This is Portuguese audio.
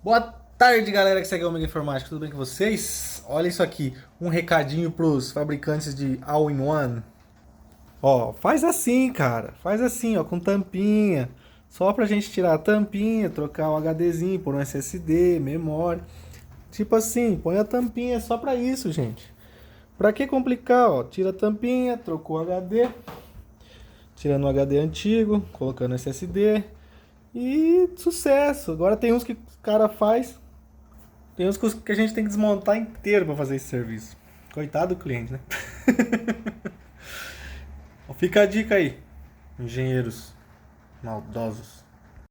Boa tarde, galera que segue o Omega Informática. Tudo bem com vocês? Olha isso aqui, um recadinho pros fabricantes de All-in-One. Ó, faz assim, cara. Faz assim, ó, com tampinha. Só pra gente tirar a tampinha, trocar o HDzinho por um SSD, memória. Tipo assim, põe a tampinha só pra isso, gente. Pra que complicar, ó? Tira a tampinha, trocou o HD, tirando o HD antigo, colocando SSD e sucesso. Agora tem uns que o cara faz. Tem uns que a gente tem que desmontar inteiro para fazer esse serviço. Coitado do cliente, né? Fica a dica aí, engenheiros maldosos.